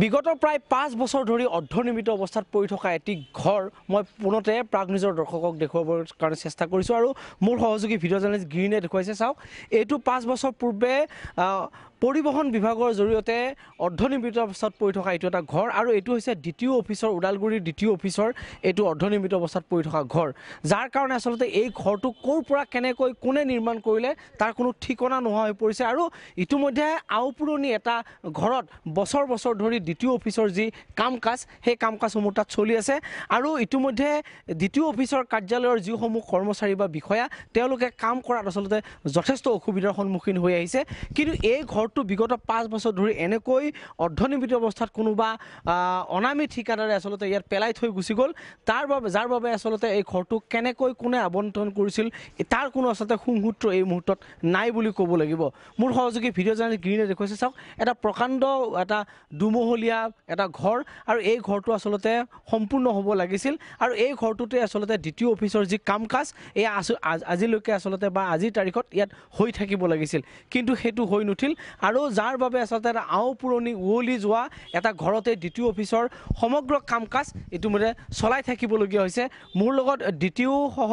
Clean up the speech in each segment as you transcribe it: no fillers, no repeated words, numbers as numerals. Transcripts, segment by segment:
বিগত প্ৰায় 5 বছৰ ধৰি অৰ্ধনিৰ্মিত অৱস্থাত পৰি থকা এটি ঘৰ মই পুনতে প্ৰাগ নিউজৰ দৰ্শকক দেখুৱাবৰ কাৰণে চেষ্টা কৰিছোঁ আৰু মোৰ সহযোগী ভিডিঅ' জাৰ্নেলিষ্ট গ্ৰীণে দেখুৱাইছে। চাওক, এইটো 5 বছৰ পূৰ্বে পৰিবহণ বিভাগৰ জৰিয়তে অৰ্ধনিৰ্মিত অৱস্থাত পৰি থকা এইটো এটা ঘৰ আৰু এইটো হৈছে দ্বিতীয় অফিচৰ, ওদালগুৰিৰ দ্বিতীয় অফিচৰ এইটো অৰ্ধনিৰ্মিত অৱস্থাত পৰি থকা ঘৰ, যাৰ কাৰণে আচলতে এই ঘৰটো ক'ৰ পৰা কেনেকৈ কোনে নিৰ্মাণ কৰিলে তাৰ কোনো ঠিকনা নোহোৱা হৈ পৰিছে। আৰু ইতিমধ্যে আওপুৰণি এটা ঘৰত বছৰ বছৰ ধৰি দ্বিতীয় অফিচৰ যি কাম কাজ সেই কাম কাজসমূহ তাত চলি আছে আৰু ইতিমধ্যে দ্বিতীয় অফিচৰ কাৰ্যালয়ৰ যিসমূহ কৰ্মচাৰী বা বিষয়া তেওঁলোকে কাম কৰাত আচলতে যথেষ্ট অসুবিধাৰ সন্মুখীন হৈ আহিছে। কিন্তু এই ঘৰটো বিগত 5 বছৰ ধৰি এনেকৈ অৰ্ধনিৰ্মিত অৱস্থাত কোনোবা অনামী ঠিকাদাৰে আচলতে ইয়াত পেলাই থৈ গুচি গ'ল, যাৰ বাবে আচলতে এই ঘৰটো কেনেকৈ কোনে আবণ্টন কৰিছিল তাৰ কোনো আচলতে সুসূত্ৰ এই মুহূৰ্তত নাই বুলি ক'ব লাগিব। মোৰ সহযোগী ভিডিঅ' জাৰ্নেলিষ্ট গ্ৰীণে দেখুৱাইছে। চাওক, এটা প্ৰকাণ্ড এটা দুমহলীয়া এটা ঘৰ আৰু এই ঘৰটো আচলতে সম্পূৰ্ণ হ'ব লাগিছিল আৰু এই ঘৰটোতে আচলতে দ্বিতীয় অফিচৰ যি কাম কাজ এই আজিলৈকে আচলতে বা আজিৰ তাৰিখত ইয়াত হৈ থাকিব লাগিছিল, কিন্তু সেইটো হৈ নুঠিল আৰু যাৰ বাবে আচলতে এটা আওপুৰণি উৱলি যোৱা এটা ঘৰতে দ্বিতীয় অফিচৰ সমগ্ৰ কাম কাজ ইতিমধ্যে চলাই থাকিবলগীয়া হৈছে। মোৰ লগত দ্বিতীয় সহ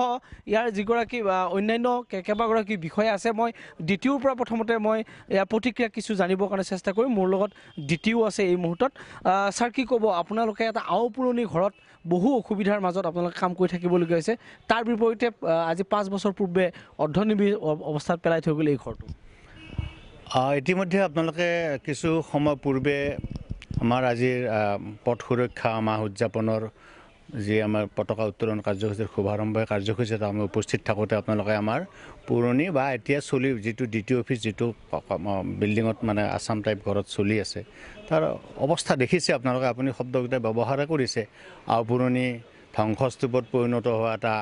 ইয়াৰ যিগৰাকী অন্যান্য কেইবাগৰাকী বিষয়া আছে, মই দ্বিতীয়ৰ পৰা প্ৰথমতে মই ইয়াৰ প্ৰতিক্ৰিয়া কিছু জানিবৰ কাৰণে চেষ্টা কৰিম। মোৰ লগত দ্বিতীয় আছে এই মুহূৰ্তত। ছাৰ, কি ক'ব, আপোনালোকে এটা আওপুৰণি ঘৰত বহু অসুবিধাৰ মাজত আপোনালোকে কাম কৰি থাকিবলগীয়া হৈছে, তাৰ বিপৰীতে আজি 5 বছৰ পূৰ্বে অৰ্ধনিৰ্মিত অৱস্থাত পেলাই থৈ গ'ল এই ঘৰটো। ইতিমধ্যে আপোনালোকে কিছু সময় পূৰ্বে আমাৰ আজিৰ পথ সুৰক্ষা মাহ উদযাপনৰ যি আমাৰ পতাকা উত্তোলন কাৰ্যসূচীৰ শুভাৰম্ভ কাৰ্যসূচীত আমি উপস্থিত থাকোঁতে আপোনালোকে আমাৰ পুৰণি বা এতিয়া চলি যিটো দ্বিতীয় অফিচ যিটো বিল্ডিঙত মানে আছাম টাইপ ঘৰত চলি আছে তাৰ অৱস্থা দেখিছে আপোনালোকে। আপুনি শব্দকেইটা ব্যৱহাৰে কৰিছে। আৰু পুৰণি ধ্বংসস্তূপত পৰিণত হোৱা এটা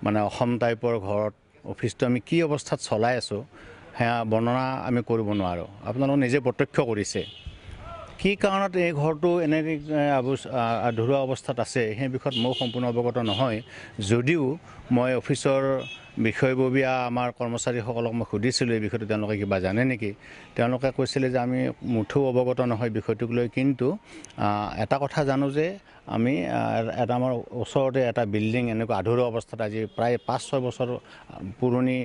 মানে অসম টাইপৰ ঘৰত অফিচটো আমি কি অৱস্থাত চলাই আছোঁ সেয়া বৰ্ণনা আমি কৰিব নোৱাৰোঁ। আপোনালোকে নিজে প্ৰত্যক্ষ কৰিছে। কি কাৰণত এই ঘৰটো এনে আধৰুৱা অৱস্থাত আছে সেই বিষয়ত মই সম্পূৰ্ণ অৱগত নহয়, যদিও মই অফিচৰ বিষয়ববীয়া আমাৰ কৰ্মচাৰীসকলক মই সুধিছিলোঁ এই বিষয়টো তেওঁলোকে কিবা জানে নেকি। তেওঁলোকে কৈছিলে যে আমি মুঠেও অৱগত নহয় বিষয়টোক লৈ, কিন্তু এটা কথা জানো যে আমি এটা আমাৰ ওচৰতে এটা বিল্ডিং এনেকুৱা আধৰুৱা অৱস্থাত আজি প্ৰায় 5-6 বছৰ পুৰণি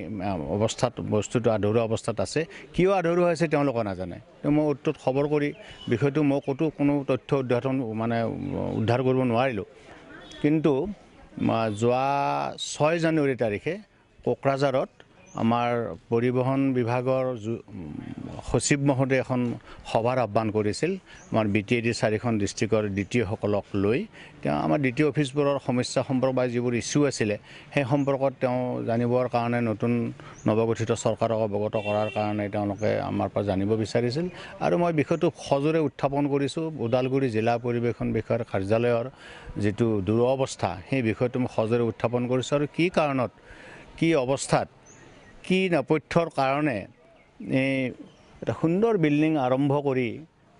অৱস্থাত বস্তুটো আধৰুৱা অৱস্থাত আছে। কিয় আধৰুৱা হৈছে তেওঁলোকে নাজানে। মই উত্তৰত খবৰ কৰি বিষয়টো মই ক'তো কোনো তথ্য উদ্ধাৰ কৰিব নোৱাৰিলোঁ। কিন্তু যোৱা 6 জানুৱাৰী তাৰিখে কোকৰাঝাৰত আমাৰ পৰিবহণ বিভাগৰ সচিব মহোদয়ে এখন সভাৰ আহ্বান কৰিছিল আমাৰ BTAD 4খন ডিষ্ট্ৰিক্টৰ দ্বিতীয়সকলক লৈ। তেওঁ আমাৰ দ্বিতীয় অফিচবোৰৰ সমস্যা সম্পৰ্ক বা যিবোৰ ইছ্যু আছিলে সেই সম্পৰ্কত তেওঁ জানিবৰ কাৰণে নতুন নৱগঠিত চৰকাৰক অৱগত কৰাৰ কাৰণে তেওঁলোকে আমাৰ পৰা জানিব বিচাৰিছিল আৰু মই বিষয়টো সজোৰে উত্থাপন কৰিছোঁ। ওদালগুৰি জিলা পৰিৱেশন বিষয়াৰ কাৰ্যালয়ৰ যিটো দুৰৱস্থা সেই বিষয়টো মই সজোৰে উত্থাপন কৰিছোঁ আৰু কি কাৰণত, কি অৱস্থাত, কি নেপথ্যৰ কাৰণে এই এটা সুন্দৰ বিল্ডিং আৰম্ভ কৰি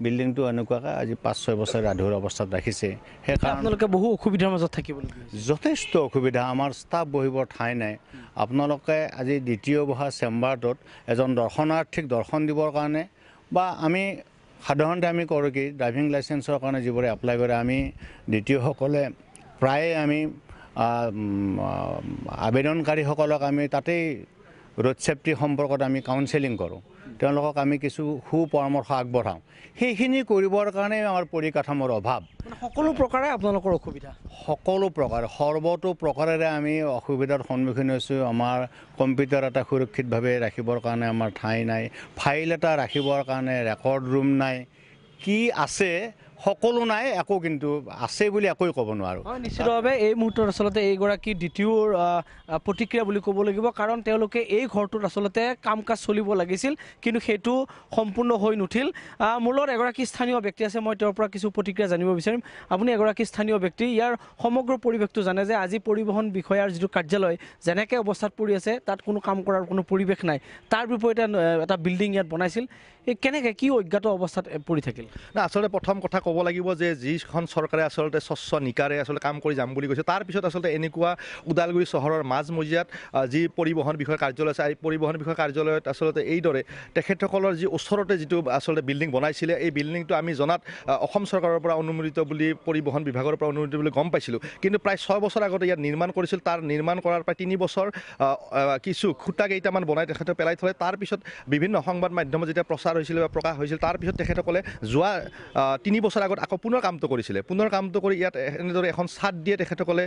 বিল্ডিংটো এনেকুৱাকৈ আজি 5-6 বছৰ আধৰুৱা অৱস্থাত ৰাখিছে। সেইকাৰণে আপোনালোকে বহু অসুবিধাৰ মাজত থাকিবলগীয়া হৈছে। যথেষ্ট অসুবিধা। আমাৰ ষ্টাফ বহিবৰ ঠাই নাই। আপোনালোকে আজি দ্বিতীয় বহা চেম্বাৰটোত এজন দৰ্শনাৰ্থীক দৰ্শন দিবৰ কাৰণে বা আমি সাধাৰণতে আমি কৰোঁ কি ড্ৰাইভিং লাইচেঞ্চৰ কাৰণে যিবোৰে এপ্লাই কৰে আমি দ্বিতীয়সকলে প্ৰায়ে আমি আবেদনকাৰীসকলক আমি তাতেই ৰোড ছেফটি সম্পৰ্কত আমি কাউন্সেলিং কৰোঁ। তেওঁলোকক আমি কিছু সুপৰামৰ্শ আগবঢ়াওঁ। সেইখিনি কৰিবৰ কাৰণে আমাৰ পৰিকাঠামোৰ অভাৱ। সকলো প্ৰকাৰে আপোনালোকৰ অসুবিধা, সকলো প্ৰকাৰ সৰ্বতো প্ৰকাৰেৰে আমি অসুবিধাৰ সন্মুখীন হৈছোঁ। আমাৰ কম্পিউটাৰ এটা সুৰক্ষিতভাৱে ৰাখিবৰ কাৰণে আমাৰ ঠাই নাই, ফাইল এটা ৰাখিবৰ কাৰণে ৰেকৰ্ড ৰুম নাই, কি আছে সকলো নাই, একো কিন্তু আছে বুলি একোৱে ক'ব নোৱাৰোঁ। হয়, নিশ্চিতভাৱে এই মুহূৰ্তত আচলতে এইগৰাকী দ্বিতীয়ৰ প্ৰতিক্ৰিয়া বুলি ক'ব লাগিব, কাৰণ তেওঁলোকে এই ঘৰটোত আচলতে কাম কাজ চলিব লাগিছিল কিন্তু সেইটো সম্পূৰ্ণ হৈ নুঠিল। মোৰ লগত এগৰাকী স্থানীয় ব্যক্তি আছে, মই তেওঁৰ পৰা কিছু প্ৰতিক্ৰিয়া জানিব বিচাৰিম। আপুনি এগৰাকী স্থানীয় ব্যক্তি, ইয়াৰ সমগ্ৰ পৰিৱেশটো জানে যে আজি পৰিবহণ বিষয়াৰ যিটো কাৰ্যালয় যেনেকৈ অৱস্থাত পৰি আছে তাত কোনো কাম কৰাৰ কোনো পৰিৱেশ নাই, তাৰ বিপৰীতে এটা বিল্ডিং ইয়াত বনাইছিল। এই কেনেকৈ কি অজ্ঞাত অৱস্থাত পৰি থাকিল? না আচলতে প্ৰথম কথা ক'ব লাগিব যে যিখন চৰকাৰে আচলতে স্বচ্ছ নিকাৰে আচলতে কাম কৰি যাম বুলি কৈছে, তাৰপিছত আচলতে এনেকুৱা ওদালগুৰি চহৰৰ মাজমজিয়াত যি পৰিবহণ বিষয়া কাৰ্যালয় আছে, এই পৰিবহণ বিষয়া কাৰ্যালয়ত আচলতে এইদৰে তেখেতসকলৰ যি ওচৰতে যিটো আচলতে বিল্ডিং বনাইছিলে, এই বিল্ডিংটো আমি জনাত অসম চৰকাৰৰ পৰা অনুমোদিত বুলি, পৰিবহণ বিভাগৰ পৰা অনুমোদিত বুলি গম পাইছিলোঁ। কিন্তু প্ৰায় 6 বছৰ আগতে ইয়াত নিৰ্মাণ কৰিছিল। তাৰ নিৰ্মাণ কৰাৰ প্ৰায় 3 বছৰ কিছু খুঁটা কেইটামান বনাই তেখেতে পেলাই থলে। তাৰপিছত বিভিন্ন সংবাদ মাধ্যমত যেতিয়া প্ৰচাৰ হৈছিল বা প্ৰকাশ হৈছিল, তাৰপিছত তেখেতসকলে যোৱা 3 বছৰ আগত আকৌ পুনৰ কামটো কৰিছিলে। পুনৰ কামটো কৰি ইয়াত এনেদৰে এখন ছাদ দিয়ে তেখেতসকলে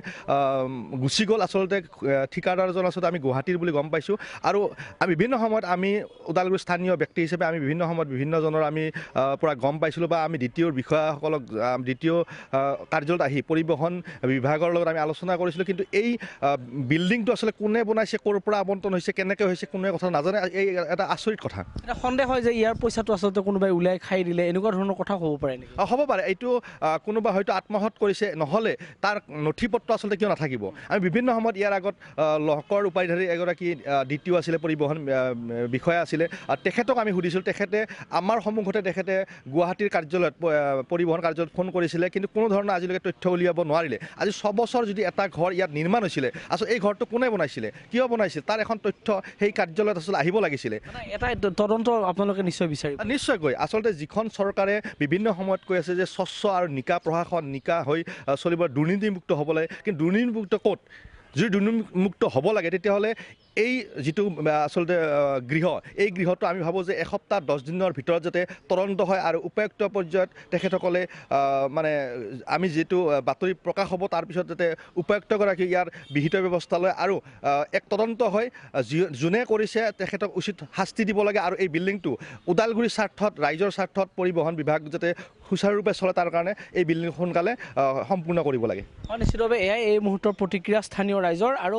গুচি গ'ল। আচলতে ঠিকাদাৰজন আচলতে আমি গুৱাহাটীৰ বুলি গম পাইছোঁ। আৰু বিভিন্ন সময়ত আমি ওদালগুৰিৰ স্থানীয় ব্যক্তি হিচাপে আমি বিভিন্ন সময়ত বিভিন্নজনৰ আমি পৰা গম পাইছিলোঁ বা আমি দ্বিতীয় বিষয়াসকলক দ্বিতীয় কাৰ্যালয়ত আহি পৰিবহণ বিভাগৰ লগত আমি আলোচনা কৰিছিলোঁ। কিন্তু এই বিল্ডিংটো আচলতে কোনে বনাইছে, ক'ৰ পৰা আবণ্টন হৈছে, কেনেকৈ হৈছে, কোনোৱে কথা নাজানে। এই এটা আচৰিত কথা। এটা সন্দেহ হয় যে ইয়াৰ পইচাটো আচলতে কোনোবাই ওলাই খাই দিলে, এনেকুৱা ধৰণৰ কথা হ'ব পাৰে নেকি? হ'ব পাৰে। এইটো কোনোবা হয়তো আত্মহত্যা কৰিছে, নহ'লে তাৰ নথি পত্ৰ আচলতে কিয় নাথাকিব। আমি বিভিন্ন সময়ত ইয়াৰ আগত লহকৰ উপাধিধাৰী এগৰাকী দ্বিতীয় আছিলে, পৰিবহণ বিষয়া আছিলে, তেখেতক আমি সুধিছিলোঁ। তেখেতে আমাৰ সন্মুখতে তেখেতে গুৱাহাটীৰ কাৰ্যালয়ত পৰিবহণ কাৰ্যালয়ত ফোন কৰিছিলে, কিন্তু কোনো ধৰণৰ আজিলৈকে তথ্য উলিয়াব নোৱাৰিলে। আজি 6 বছৰ যদি এটা ঘৰ ইয়াত নিৰ্মাণ হৈছিলে, আচলতে এই ঘৰটো কোনে বনাইছিলে, কিয় বনাইছিল, তাৰ এখন তথ্য সেই কাৰ্যালয়ত আচলতে আহিব লাগিছিলে। এটা তদন্ত আপোনালোকে নিশ্চয় বিচাৰিব। নিশ্চয়কৈ। আচলতে যিখন চৰকাৰে বিভিন্ন সময়ত কৈ আছে যে স্বচ্ছ আৰু নিকা প্ৰশাসন, নিকা হৈ চলিব, দুৰ্নীতিমুক্ত হ'ব লাগে, কিন্তু দুৰ্নীতিমুক্ত ক'ত? যদি দুৰ্নীতিমুক্ত হ'ব লাগে তেতিয়াহ'লে এই যিটো আচলতে গৃহ, এই গৃহটো আমি ভাবোঁ যে এসপ্তাহ 10 দিনৰ ভিতৰত যাতে তদন্ত হয় আৰু উপযুক্ত পৰ্যায়ত তেখেতসকলে মানে আমি যিটো বাতৰি প্ৰকাশ হ'ব তাৰপিছত যাতে উপযুক্তগৰাকী ইয়াৰ বিহিত ব্যৱস্থা লয় আৰু এক তদন্ত হয়, যোনে কৰিছে তেখেতক উচিত শাস্তি দিব লাগে। আৰু এই বিল্ডিংটো ওদালগুৰিৰ স্বাৰ্থত, ৰাইজৰ স্বাৰ্থত, পৰিবহণ বিভাগ যাতে সুচাৰুৰূপে চলে তাৰ কাৰণে এই বিল্ডিং সোনকালে সম্পূৰ্ণ কৰিব লাগে। নিশ্চিতভাৱে এয়াই এই মুহূৰ্তৰ প্ৰতিক্ৰিয়া স্থানীয় ৰাইজৰ। আৰু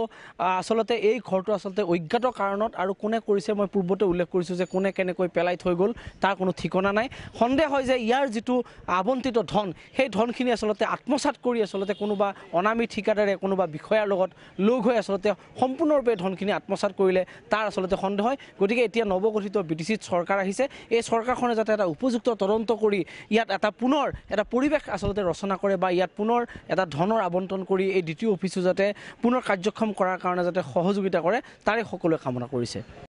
আচলতে এই ঘৰটো আচলতে অজ্ঞাত কাৰণত, আৰু কোনে কৰিছে মই পূৰ্বতে উল্লেখ কৰিছোঁ যে কোনে কেনেকৈ পেলাই থৈ গ'ল তাৰ কোনো ঠিকনা নাই। সন্দেহ হয় যে ইয়াৰ যিটো আবণ্টিত ধন, সেই ধনখিনি আচলতে আত্মসাৎ কৰি আচলতে কোনোবা অনামী ঠিকাদাৰে কোনোবা বিষয়াৰ লগত লগ হৈ আচলতে সম্পূৰ্ণৰূপে ধনখিনি আত্মসাৎ কৰিলে, তাৰ আচলতে সন্দেহ হয়। গতিকে এতিয়া নৱগঠিত BTCত চৰকাৰ আহিছে, এই চৰকাৰখনে যাতে এটা উপযুক্ত তদন্ত কৰি ইয়াত এটা পুনৰ এটা পৰিৱেশ আচলতে ৰচনা কৰে বা ইয়াত পুনৰ এটা ধনৰ আবণ্টন কৰি এই দ্বিতীয় অফিচটো যাতে পুনৰ কাৰ্যক্ষম কৰাৰ কাৰণে যাতে সহযোগিতা কৰে, তাৰে সকলোৱে কামনা কৰিছে।